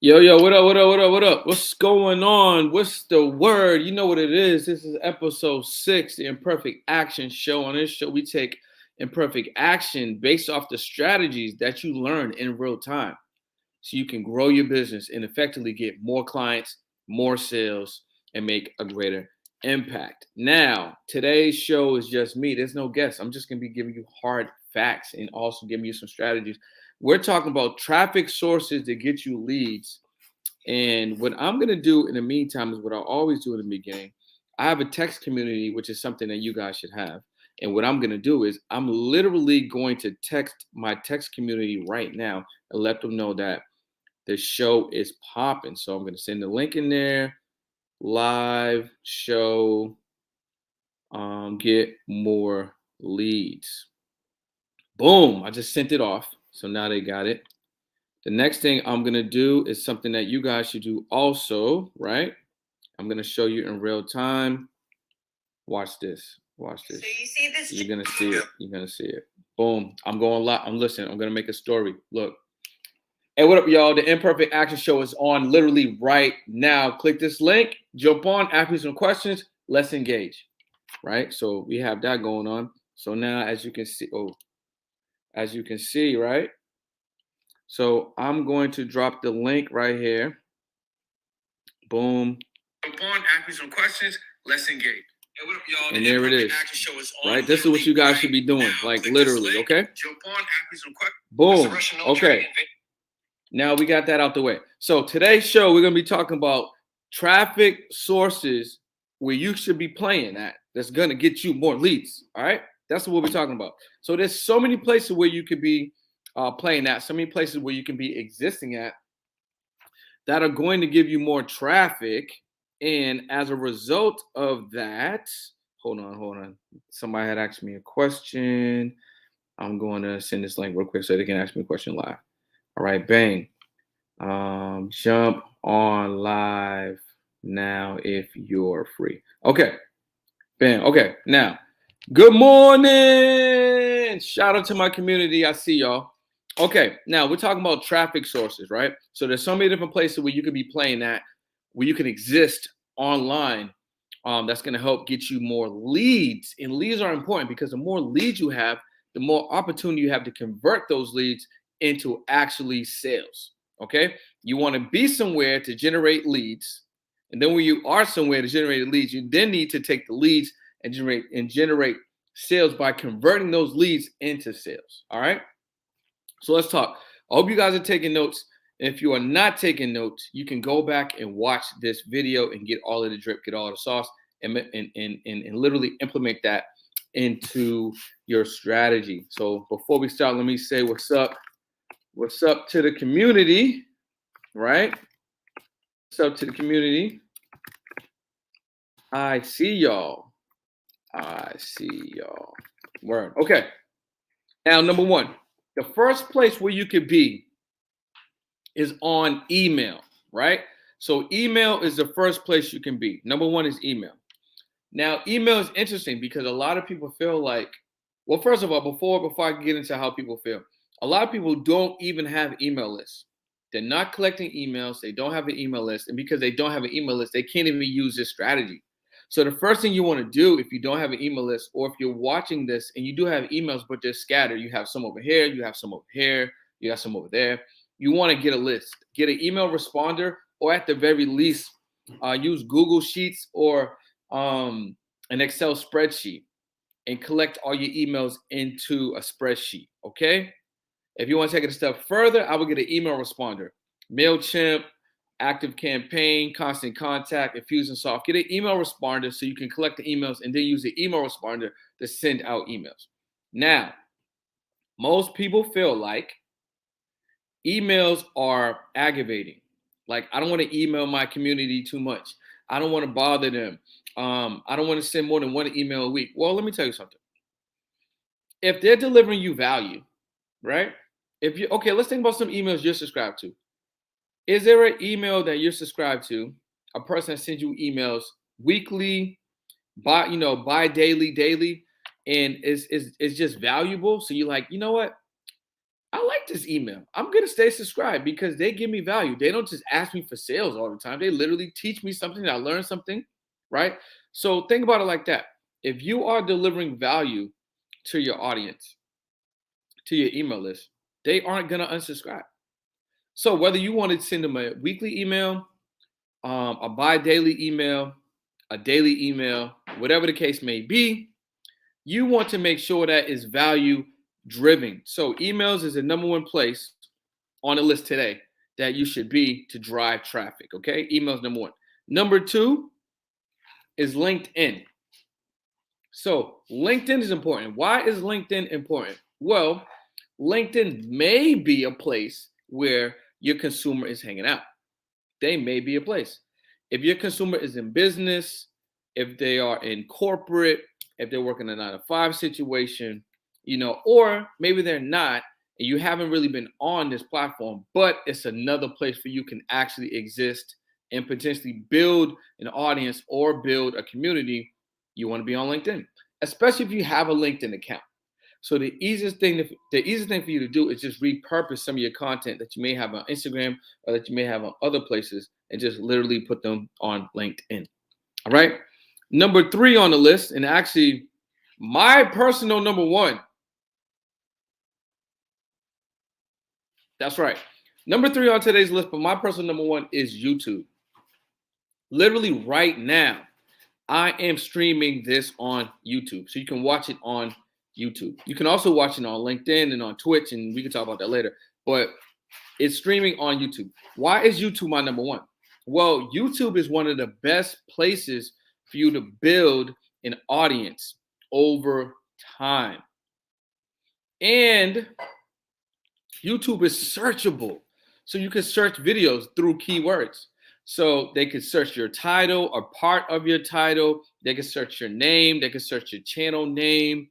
Yo, what up? What's going on? What's the word? You know what it is. This is episode 6, the Imperfect Action Show. On this show, we take imperfect action based off the strategies that you learn in real time so you can grow your business and effectively get more clients, more sales, and make a greater impact. Now, today's show is just me. There's no guest. I'm just going to be giving you hard facts and also giving you some strategies. We're talking about traffic sources that get you leads. And what I'm going to do in the meantime is what I always do in the beginning. I have a text community, which is something that you guys should have. And what I'm going to do is I'm literally going to text my text community right now and let them know that the show is popping. So I'm going to send the link in there. Live show. Get more leads. Boom. I just sent it off. So now they got it. The next thing I'm going to do is something that you guys should do also, right? I'm going to show you in real time. Watch this. Watch this. So you see this? You're going to see it. You're going to see it. Boom. I'm going live. I'm listening. I'm going to make a story. Look. Hey, what up, y'all? The Imperfect Action Show is on literally right now. Click this link. Jump on. Ask me some questions. Let's engage. Right? So we have that going on. So now, as you can see, right? So I'm going to drop the link right here. Boom. Jump on, ask me some questions. Let's engage. Hey, what up, y'all? And there it is. Right? This is what you guys should be doing. Like literally, okay? Jump on, ask me some questions. Boom. Okay. Now we got that out the way. So today's show, we're going to be talking about traffic sources where you should be playing at that's going to get you more leads. All right? That's what we're talking about. So there's so many places where you could be playing at, so many places where you can be existing at that are going to give you more traffic. And as a result of that, hold on. Somebody had asked me a question. I'm going to send this link real quick so they can ask me a question live. All right, bang. Jump on live now if you're free. Okay, bam. Okay, now, good morning. Shout out to my community. I see y'all. Okay, now we're talking about traffic sources, right? So there's so many different places where you could be playing at, where you can exist online. That's going to help get you more leads. And leads are important because the more leads you have, the more opportunity you have to convert those leads into actually sales. Okay, you want to be somewhere to generate leads, and then when you are somewhere to generate leads, you then need to take the leads and generate sales by converting those leads into sales. All right. So let's talk. I hope you guys are taking notes. And if you are not taking notes, you can go back and watch this video and get all of the drip, get all of the sauce, and literally implement that into your strategy. So before we start, let me say what's up. What's up to the community, right? What's up to the community? I see y'all. Word. Okay. Now, number one, the first place where you could be is on email, right? So email is the first place you can be. Number one is email. Now, email is interesting because a lot of people feel like, well, first of all, before I can get into how people feel, a lot of people don't even have email lists. They're not collecting emails. They don't have an email list. And because they don't have an email list, they can't even use this strategy. So the first thing you want to do if you don't have an email list, or if you're watching this and you do have emails, but they're scattered, you have some over here, you have some over here, you have some over there. You want to get a list, get an email responder, or at the very least, use Google Sheets or an Excel spreadsheet and collect all your emails into a spreadsheet, okay? If you want to take it a step further, I would get an email responder. MailChimp, ActiveCampaign, Constant Contact, Infusionsoft. Get an email responder so you can collect the emails and then use the email responder to send out emails. Now, most people feel like emails are aggravating. Like, I don't want to email my community too much. I don't want to bother them. I don't want to send more than one email a week. Well, let me tell you something. If they're delivering you value, right? Let's think about some emails you're subscribed to. Is there an email that you're subscribed to, a person that sends you emails weekly, daily, and is just valuable? So you're like, you know what? I like this email. I'm going to stay subscribed because they give me value. They don't just ask me for sales all the time. They literally teach me something. I learn something, right? So think about it like that. If you are delivering value to your audience, to your email list, they aren't going to unsubscribe. So whether you want to send them a weekly email, a bi-daily email, a daily email, whatever the case may be, you want to make sure that is value driven. So emails is the number one place on the list today that you should be to drive traffic. Okay, emails number one. Number two is LinkedIn. So LinkedIn is important. Why is LinkedIn important? Well, LinkedIn may be a place where your consumer is hanging out. They may be a place. If your consumer is in business, if they are in corporate, if they're working a 9-to-5 situation, or maybe they're not, and you haven't really been on this platform, but it's another place where you can actually exist and potentially build an audience or build a community, you want to be on LinkedIn, especially if you have a LinkedIn account. So the easiest thing for you to do is just repurpose some of your content that you may have on Instagram or that you may have on other places and just literally put them on LinkedIn. All right. Number 3 on the list, and actually my personal number 1. That's right. Number 3 on today's list, but my personal number 1 is YouTube. Literally right now, I am streaming this on YouTube. So you can watch it on YouTube. You can also watch it on LinkedIn and on Twitch, and we can talk about that later. But it's streaming on YouTube. Why is YouTube my number 1? Well, YouTube is one of the best places for you to build an audience over time. And YouTube is searchable. So you can search videos through keywords. So they can search your title or part of your title. They can search your name. They can search your channel name.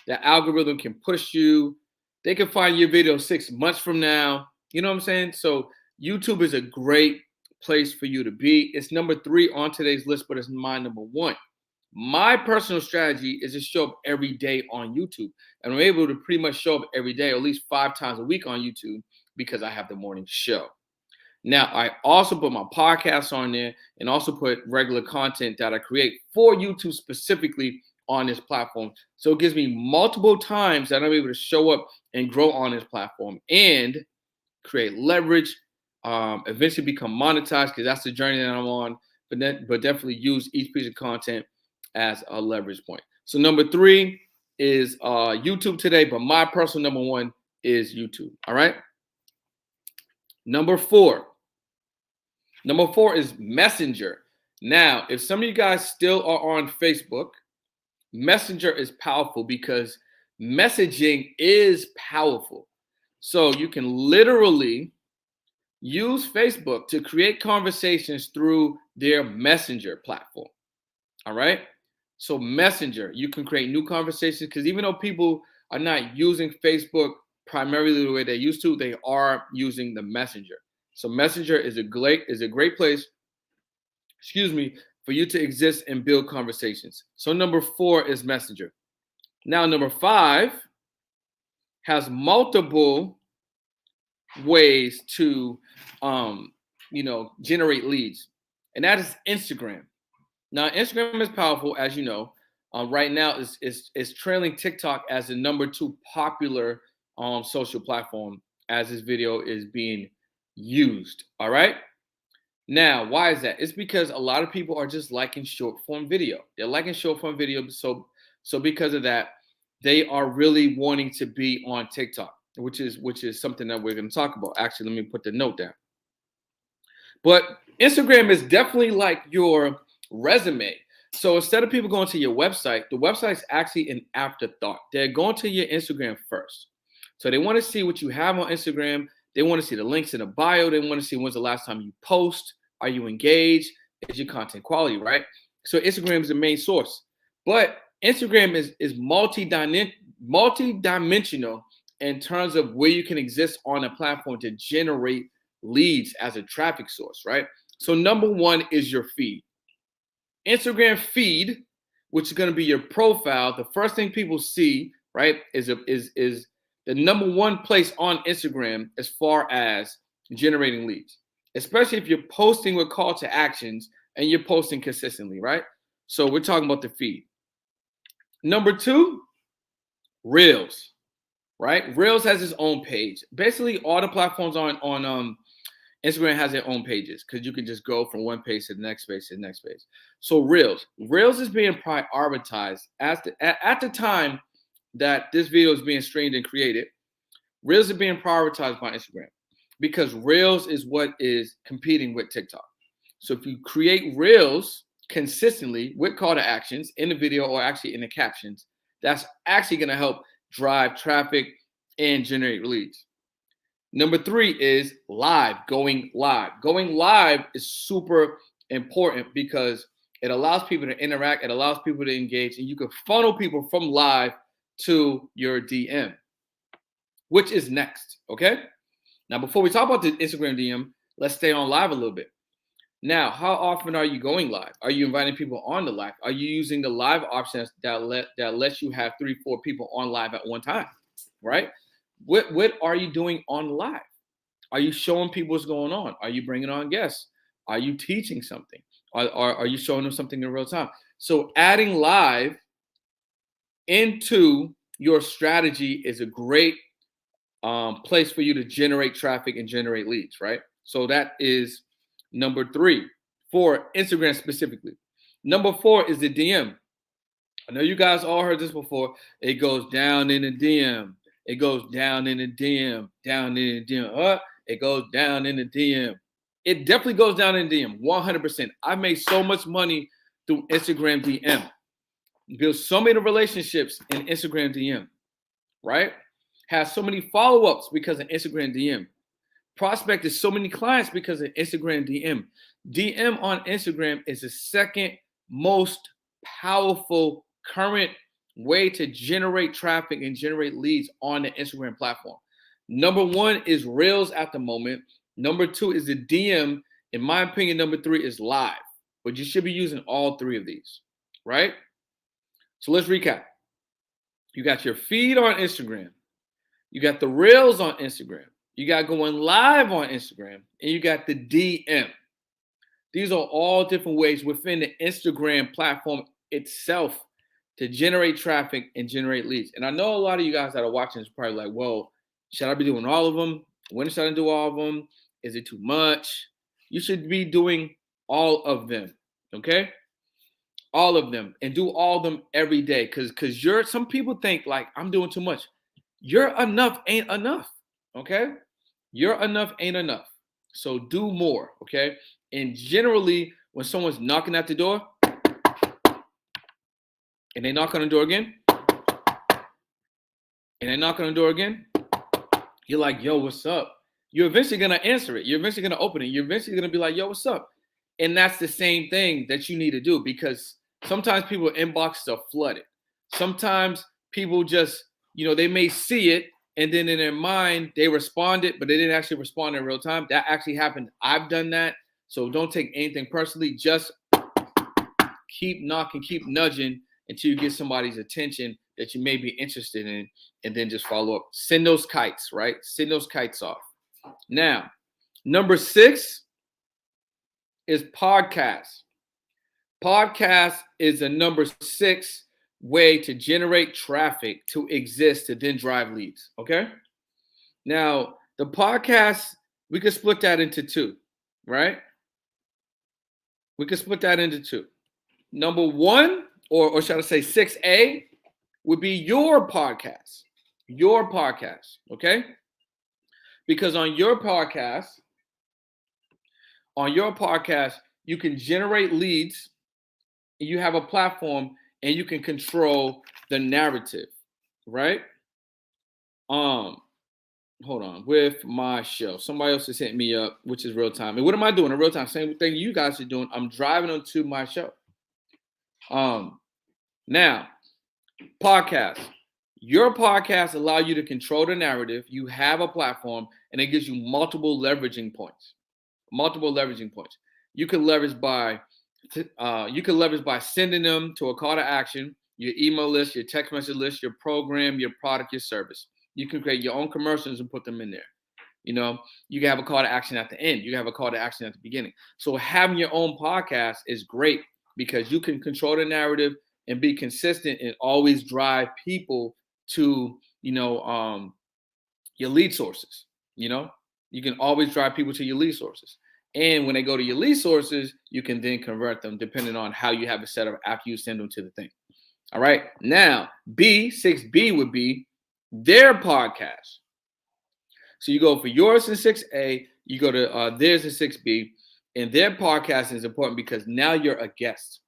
The algorithm can push you. They can find your video 6 months from now. You know what I'm saying? So YouTube is a great place for you to be. It's number 3 on today's list, but it's my number 1. My personal strategy is to show up every day on YouTube. And I'm able to pretty much show up every day, at least 5 times a week on YouTube because I have the morning show. Now, I also put my podcasts on there and also put regular content that I create for YouTube specifically on this platform. So it gives me multiple times that I'm able to show up and grow on this platform and create leverage, eventually become monetized, because that's the journey that I'm on, but definitely use each piece of content as a leverage point. So number 3 is YouTube today, but my personal number 1 is YouTube. All right. Number 4 is Messenger. Now, if some of you guys still are on Facebook, Messenger is powerful because messaging is powerful. So you can literally use Facebook to create conversations through their Messenger platform. All right. So Messenger, you can create new conversations, because even though people are not using Facebook primarily the way they used to, they are using the Messenger. So Messenger is a great place, for you to exist and build conversations. So number 4 is Messenger. Now number 5 has multiple ways to generate leads, and that is Instagram. Now Instagram is powerful, as you know. Right now is trailing TikTok as the number 2 popular social platform as this video is being used. All right. Now, why is that? It's because a lot of people are just liking short form video. They're liking short form video. So because of that, they are really wanting to be on TikTok, which is something that we're going to talk about. Actually, let me put the note down. But Instagram is definitely like your resume. So instead of people going to your website, the website is actually an afterthought. They're going to your Instagram first. So they want to see what you have on Instagram. They want to see the links in the bio. They want to see when's the last time you post. Are you engaged? Is your content quality, right? So Instagram is the main source. But Instagram is multi-dimensional in terms of where you can exist on a platform to generate leads as a traffic source, right? So number 1 is your feed. Instagram feed, which is going to be your profile. The first thing people see, right, is the the number one place on Instagram as far as generating leads, especially if you're posting with call to actions and you're posting consistently, right? So we're talking about the feed. Number two, Reels, right? Reels has its own page. Basically, all the platforms on Instagram has their own pages because you can just go from one page to the next page to the next page. So Reels is being prioritized at the time that this video is being streamed and created. Reels are being prioritized by Instagram because Reels is what is competing with TikTok. So if you create Reels consistently with call to actions in the video or actually in the captions, that's actually going to help drive traffic and generate leads. Number three is live, going live. Going live is super important because it allows people to interact, it allows people to engage, and you can funnel people from live to your DM, which is next, okay? Now, before we talk about the Instagram DM, let's stay on live a little bit. Now, how often are you going live? Are you inviting people on the live? Are you using the live options that lets you have 3-4 people on live at one time, right? What are you doing on live? Are you showing people what's going on? Are you bringing on guests? Are you teaching something? Are you showing them something in real time? So adding live into your strategy is a great place for you to generate traffic and generate leads, right? So that is number three for Instagram specifically. Number four is the DM. I know you guys all heard this before. It goes down in the DM. It goes down in the DM, down in the DM. It goes down in the DM. It definitely goes down in the DM, 100%. I made so much money through Instagram DM. Built so many relationships in Instagram DM, right? Has so many follow-ups because of Instagram DM. Prospected so many clients because of Instagram DM. DM on Instagram is the second most powerful current way to generate traffic and generate leads on the Instagram platform. Number one is Reels at the moment. Number two is the DM. In my opinion, number three is live. But you should be using all three of these, right? So let's recap. You got your feed on Instagram. You got the Reels on Instagram. You got going live on Instagram. And you got the DM. These are all different ways within the Instagram platform itself to generate traffic and generate leads. And I know a lot of you guys that are watching is probably like, well, should I be doing all of them? When should I do all of them? Is it too much? You should be doing all of them, okay? All of them, and do all of them every day. Because some people think like I'm doing too much. Your enough ain't enough, okay? Your enough ain't enough. So do more, okay? And generally, when someone's knocking at the door, and they knock on the door again, and they knock on the door again, you're like, yo, what's up? You're eventually going to answer it. You're eventually going to open it. You're eventually going to be like, yo, what's up? And that's the same thing that you need to do because sometimes people's inboxes are flooded. Sometimes people just, they may see it and then in their mind, they responded, but they didn't actually respond in real time. That actually happened. I've done that. So don't take anything personally. Just keep knocking, keep nudging until you get somebody's attention that you may be interested in, and then just follow up. Send those kites, right? Send those kites off. Now, number 6 is podcasts. Podcast is the number 6 way to generate traffic to exist to then drive leads, okay? Now, the podcast, we could split that into 2, right? We could split that into 2. Number 1, or should I say 6A, would be your podcast. Your podcast, okay? Because on your podcast, you can generate leads, you have a platform, and you can control the narrative, right? Hold on, with my show. Somebody else is hitting me up, which is real time. And what am I doing in real time? Same thing you guys are doing. I'm driving onto my show. Now, podcast. Your podcast allow you to control the narrative. You have a platform, and it gives you multiple leveraging points. You can leverage by sending them to a call to action, your email list, your text message list, your program, your product, your service. You can create your own commercials and put them in there. You know, you can have a call to action at the end. You can have a call to action at the beginning. So having your own podcast is great because you can control the narrative and be consistent and always drive people to, your lead sources. You can always drive people to your lead sources. And when they go to your lead sources, you can then convert them depending on how you have it set up after you send them to the thing. All right. Now, 6B would be their podcast. So you go for yours in 6A, you go to theirs in 6B, and their podcast is important because now you're a guest.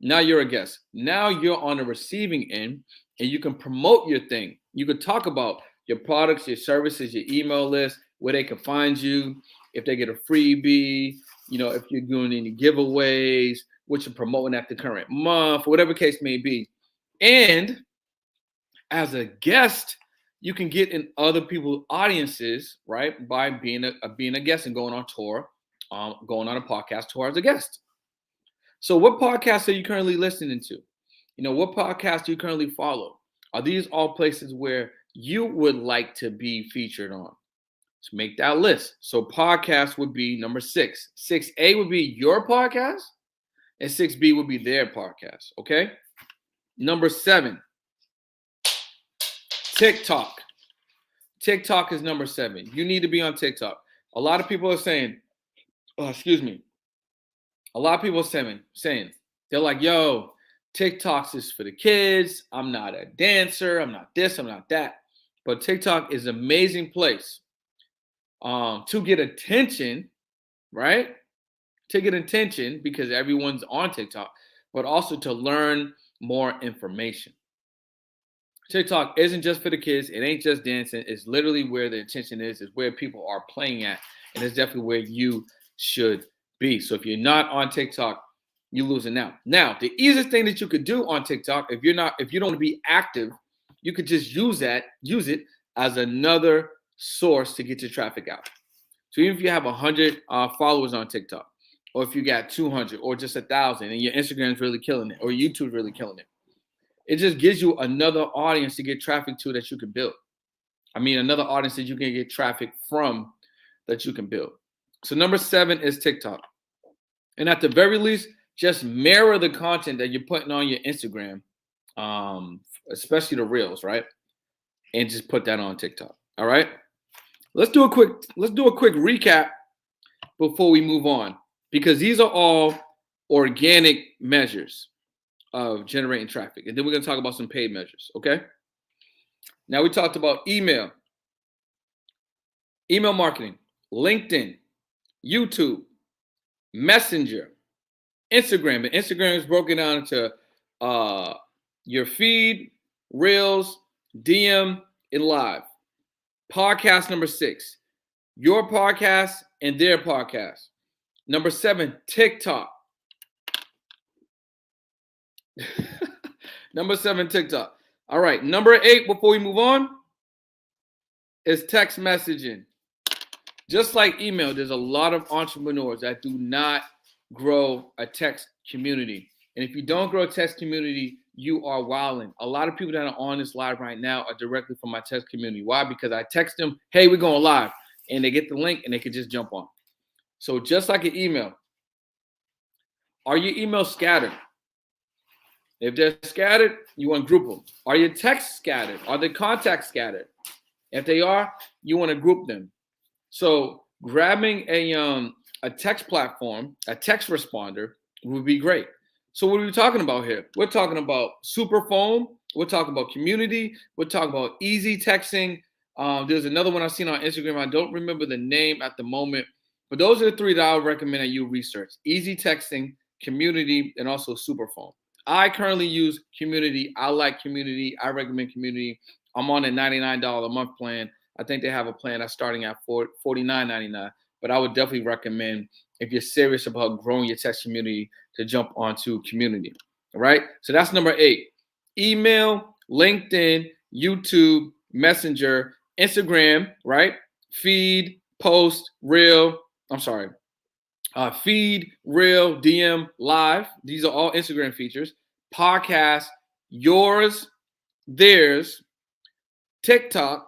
Now you're a guest. Now you're on the receiving end, and you can promote your thing. You can talk about your products, your services, your email list, where they can find you, if they get a freebie, if you're doing any giveaways, what you're promoting at the current month, whatever case may be. And as a guest, you can get in other people's audiences, right? By being a guest and going on tour, going on a podcast tour as a guest. So what podcasts are you currently listening to? What podcasts do you currently follow? Are these all places where you would like to be featured on? So make that list. So podcast would be number 6. 6A would be your podcast, and 6B would be their podcast, okay? Number 7, TikTok. TikTok is number 7. You need to be on TikTok. A lot of people are saying, a lot of people are saying, they're like, yo, TikToks is for the kids. I'm not a dancer. I'm not this. I'm not that. But TikTok is an amazing place to get attention, right? To get attention because everyone's on TikTok, but also to learn more information. TikTok isn't just for the kids. It ain't just dancing. It's literally where the attention is. It's where people are playing at. And it's definitely where you should be. So if you're not on TikTok, you're losing out. Now, the easiest thing that you could do on TikTok, if you don't want to be active, you could just use it as another source to get your traffic out. So even if you have 100 followers on TikTok, or if you got 200 or just 1,000 and your Instagram's really killing it or YouTube's really killing it, it just gives you another audience to get traffic to that you can build. Another audience that you can get traffic from that you can build. So number 7 is TikTok. And at the very least, just mirror the content that you're putting on your Instagram, especially the reels, right? And just put that on TikTok. All right. Let's do a quick recap before we move on, because these are all organic measures of generating traffic. And then we're going to talk about some paid measures. Okay. Now we talked about email marketing, LinkedIn, YouTube, Messenger, Instagram. And Instagram is broken down into your feed, Reels, DM, and Live. Podcast number 6, your podcast and their podcast. Number 7, TikTok. Number 7, TikTok. All right. Number 8, before we move on, is text messaging. Just like email, there's a lot of entrepreneurs that do not grow a text community. And if you don't grow a text community, you are wilding. A lot of people that are on this live right now are directly from my text community. Why? Because I text them, hey, we're going live. And they get the link and they can just jump on. So just like an email, are your emails scattered? If they're scattered, you want to group them. Are your texts scattered? Are the contacts scattered? If they are, you want to group them. So grabbing a text platform, a text responder would be great. So what are we talking about here? We're talking about Superphone. We're talking about community. We're talking about easy texting. There's another one I've seen on Instagram. I don't remember the name at the moment, but those are the 3 that I would recommend that you research: easy texting, community, and also Superphone. I currently use community. I like community. I recommend community. I'm on a $99 a month plan. I think they have a plan that's starting at $49.99, but I would definitely recommend, if you're serious about growing your text community, to jump onto community. All right. So that's number 8. Email, LinkedIn, YouTube, Messenger, Instagram, right? Feed, post, reel. Feed, reel, DM, live. These are all Instagram features. Podcast, yours, theirs, TikTok,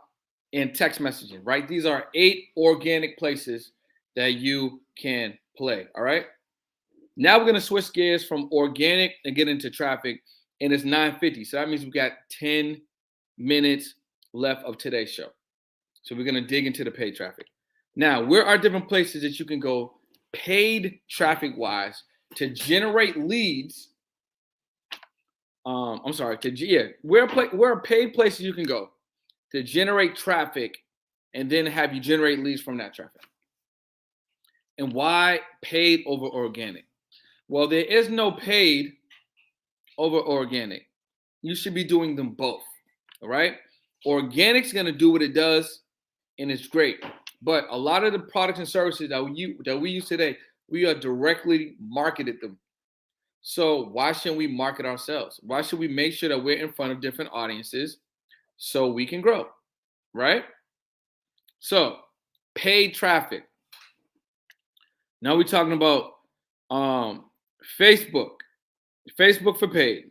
and text messaging, right? These are 8 organic places that you can play, all right? Now we're going to switch gears from organic and get into traffic, and it's 9:50. So that means we've got 10 minutes left of today's show. So we're going to dig into the paid traffic. Now, where are different places that you can go paid traffic-wise to generate leads? Where are paid places you can go to generate traffic and then have you generate leads from that traffic? And why paid over organic? Well, there is no paid over organic. You should be doing them both, all right? Organic's going to do what it does, and it's great. But a lot of the products and services that we use today, we are directly marketed them. So why shouldn't we market ourselves? Why should we make sure that we're in front of different audiences so we can grow, right? So paid traffic. Now we're talking about Facebook for paid,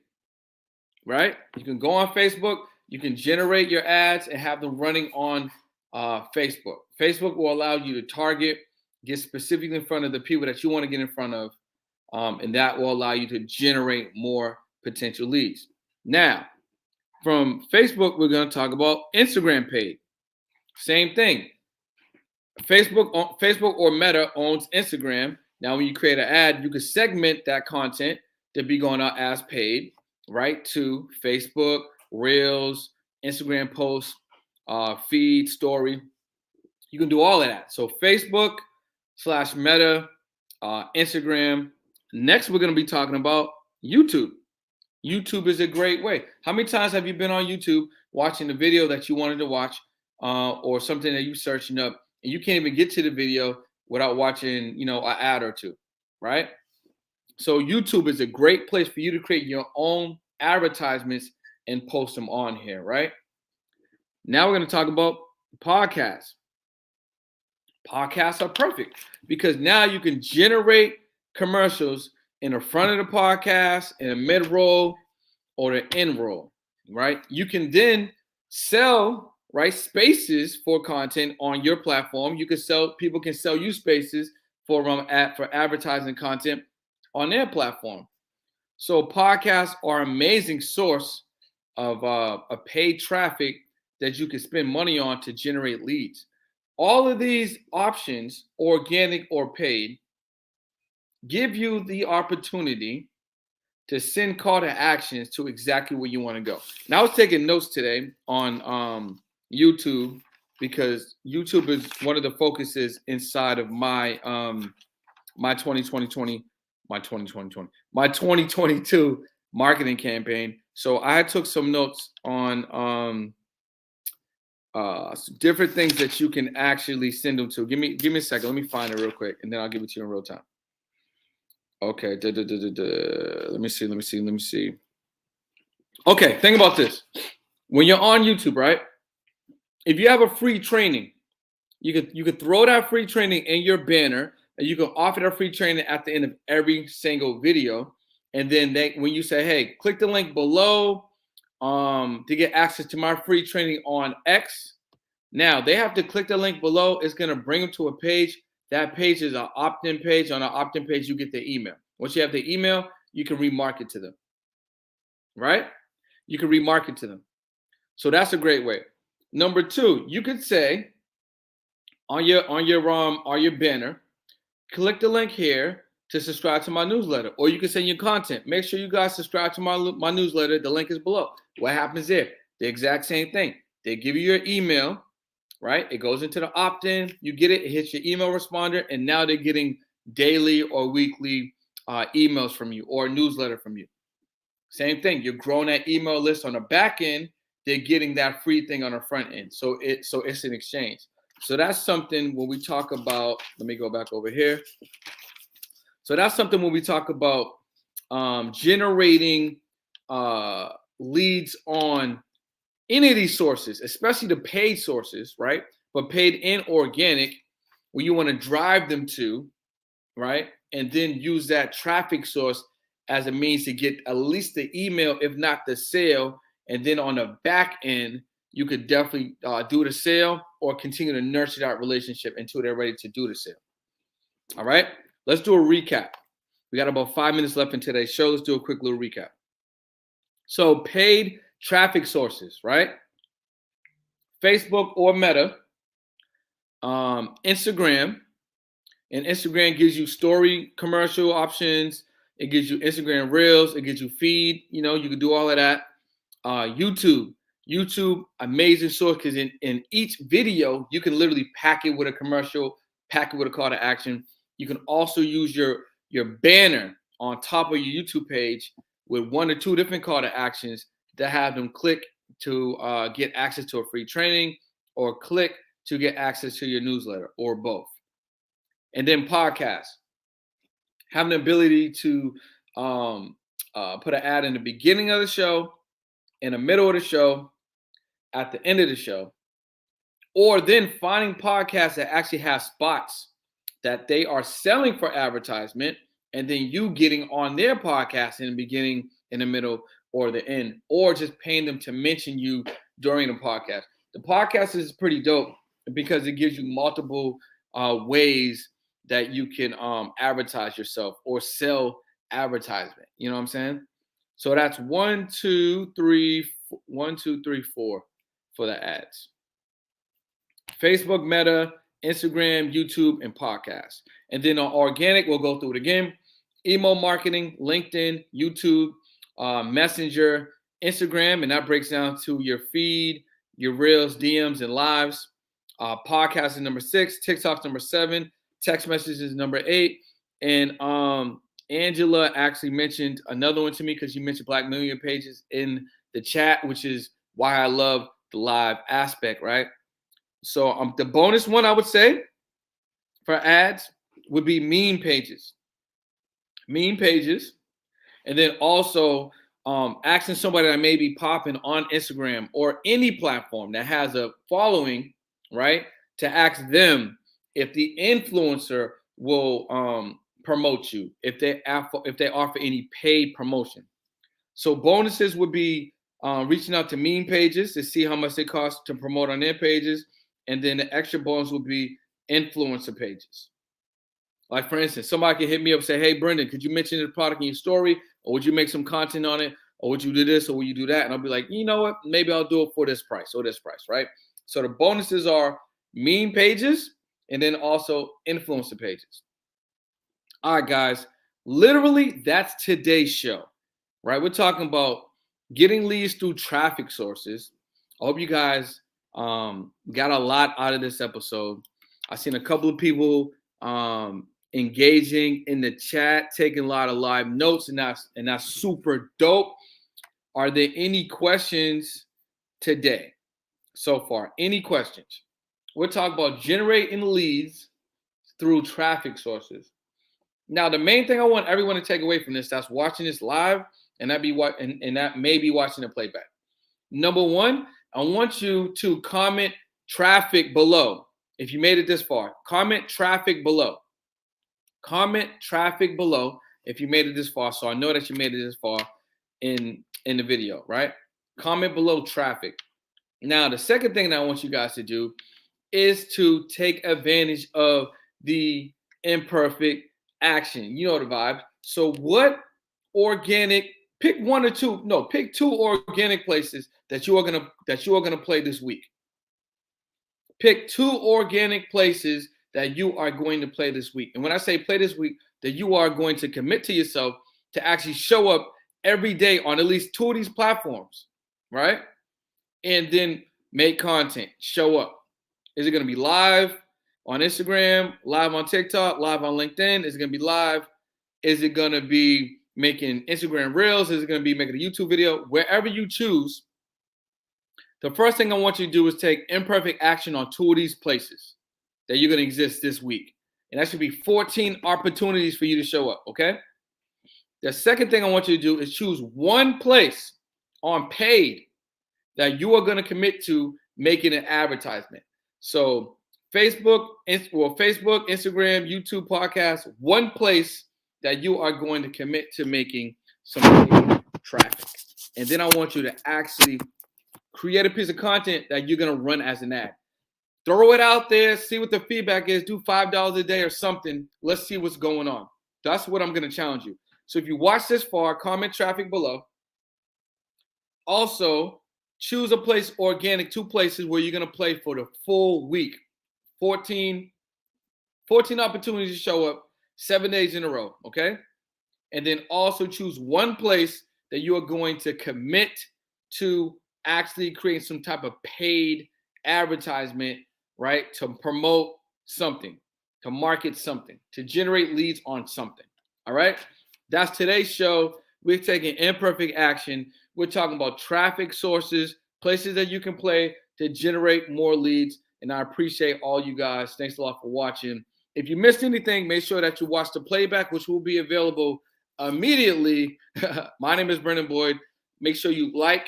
right? You can go on Facebook, you can generate your ads and have them running on Facebook. Facebook will allow you to target, get specifically in front of the people that you want to get in front of, and that will allow you to generate more potential leads. Now, from Facebook, we're going to talk about Instagram paid. Same thing. Facebook or Meta owns Instagram. Now, when you create an ad, you can segment that content to be going out as paid, right? To Facebook, Reels, Instagram posts, feed, story. You can do all of that. So Facebook / Meta, Instagram. Next, we're going to be talking about YouTube. YouTube is a great way. How many times have you been on YouTube watching the video that you wanted to watch or something that you're searching up and you can't even get to the video without watching, an ad or two, right? So YouTube is a great place for you to create your own advertisements and post them on here, right? Now we're going to talk about podcasts. Podcasts are perfect because now you can generate commercials in the front of the podcast, in the mid-roll, or the end roll, right? You can then sell, right, spaces for content on your platform. People can sell you spaces for advertising content on their platform. So podcasts are an amazing source of a paid traffic that you can spend money on to generate leads. All of these options, organic or paid, give you the opportunity to send call to actions to exactly where you want to go. Now, I was taking notes today on YouTube because YouTube is one of the focuses inside of my 2022 marketing campaign. So I took some notes on different things that you can actually send them to. Give me a second. Let me find it real quick, and then I'll give it to you in real time. Okay. Let me see. Okay, think about this. When you're on YouTube, right? If you have a free training, you could throw that free training in your banner, and you can offer that free training at the end of every single video. And then when you say, "Hey, click the link below to get access to my free training on X," now they have to click the link below. It's gonna bring them to a page. That page is an opt-in page. On an opt-in page, you get the email. Once you have the email, you can remarket to them, right? You can remarket to them. So that's a great way. Number 2, you could say on your banner, click the link here to subscribe to my newsletter, or you can send your content. Make sure you guys subscribe to my newsletter. The link is below. What happens there? The exact same thing. They give you your email. Right? It goes into the opt-in, you get it, it hits your email responder, and now they're getting daily or weekly emails from you or a newsletter from you. Same thing, you're growing that email list on the back end, they're getting that free thing on the front end. So it's an exchange. So that's something when we talk about, let me go back over here. So that's something when we talk about generating leads on any of these sources, especially the paid sources, right? But paid and organic, where you want to drive them to, right? And then use that traffic source as a means to get at least the email, if not the sale. And then on the back end, you could definitely do the sale or continue to nurture that relationship until they're ready to do the sale. All right, let's do a recap. We got about 5 minutes left in today's show. Let's do a quick little recap. So paid traffic sources, right? Facebook or Meta, Instagram, and Instagram gives you story commercial options. It gives you Instagram Reels. It gives you feed. You know, you can do all of that. YouTube, amazing source because in each video, you can literally pack it with a commercial, pack it with a call to action. You can also use your banner on top of your YouTube page with 1 or 2 different call to actions to have them click to get access to a free training or click to get access to your newsletter or both. And then podcasts, having the ability to put an ad in the beginning of the show, in the middle of the show, at the end of the show, or then finding podcasts that actually have spots that they are selling for advertisement, and then you getting on their podcast in the beginning, in the middle, or the end, or just paying them to mention you during the podcast. The podcast is pretty dope because it gives you multiple ways that you can advertise yourself or sell advertisement. You know what I'm saying? So that's 1, 2, 3, 4 for the ads. Facebook, Meta, Instagram, YouTube, and podcasts. And then on organic, we'll go through it again. Email marketing, LinkedIn, YouTube, Messenger, Instagram, and that breaks down to your feed, your Reels, DMs, and lives. Podcast is number 6, TikTok's number 7, text messages is number 8. And Angela actually mentioned another one to me because you mentioned Black Millionaire pages in the chat, which is why I love the live aspect, right? So the bonus one I would say for ads would be meme pages. Meme pages. And then also asking somebody that may be popping on Instagram or any platform that has a following, right? To ask them if the influencer will promote you, if they offer any paid promotion. So bonuses would be reaching out to meme pages to see how much they cost to promote on their pages. And then the extra bonus would be influencer pages. Like, for instance, somebody can hit me up and say, hey, Brendan, could you mention the product in your story? Or would you make some content on it? Or would you do this? Or would you do that? And I'll be like, you know what? Maybe I'll do it for this price or this price, right? So the bonuses are meme pages and then also influencer pages. All right, guys. Literally, that's today's show, right? We're talking about getting leads through traffic sources. I hope you guys got a lot out of this episode. I've seen a couple of people engaging in the chat, taking a lot of live notes, and that's super dope. Are there any questions today so far? Any questions? We're talking about generating leads through traffic sources. Now, the main thing I want everyone to take away from this that's watching this live and that may be watching the playback. Number 1, I want you to comment traffic below. If you made it this far, comment traffic below. Comment traffic below if you made it this far. So I know that you made it this far in the video, right? Comment below traffic. Now, the second thing that I want you guys to do is to take advantage of the imperfect action. You know the vibe. So what organic, pick 1 or 2, no, pick 2 organic places that you are gonna play this week. Pick 2 organic places that you are going to play this week. And when I say play this week, that you are going to commit to yourself to actually show up every day on at least 2 of these platforms, right? And then make content, show up. Is it going to be live on Instagram, live on TikTok, live on LinkedIn? Is it going to be live? Is it going to be making Instagram Reels? Is it going to be making a YouTube video? Wherever you choose, the first thing I want you to do is take imperfect action on 2 of these places that you're going to exist this week. And that should be 14 opportunities for you to show up, okay? The second thing I want you to do is choose 1 place on paid that you are going to commit to making an advertisement. So Facebook, Instagram, YouTube, podcast, 1 place that you are going to commit to making some traffic. And then I want you to actually create a piece of content that you're going to run as an ad. Throw it out there, see what the feedback is, do $5 a day or something. Let's see what's going on. That's what I'm going to challenge you. So if you watch this far, comment traffic below. Also, choose a place organic, 2 places where you're going to play for the full week. 14 opportunities to show up 7 days in a row, okay? And then also choose 1 place that you are going to commit to actually creating some type of paid advertisement, right? To promote something, to market something, to generate leads on something, all right? That's today's show. We're taking imperfect action. We're talking about traffic sources, places that you can play to generate more leads. And I appreciate all you guys. Thanks a lot for watching. If you missed anything, make sure that you watch the playback, which will be available immediately. My name is Brendan Boyd. Make sure you like,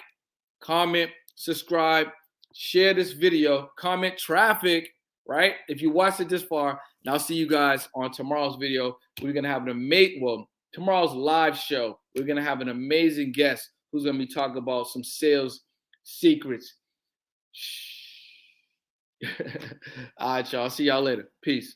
comment, subscribe, share this video, comment traffic, right? If you watched it this far, and I'll see you guys on tomorrow's video. We're going to have tomorrow's live show. We're going to have an amazing guest who's going to be talking about some sales secrets. All right, y'all. See y'all later. Peace.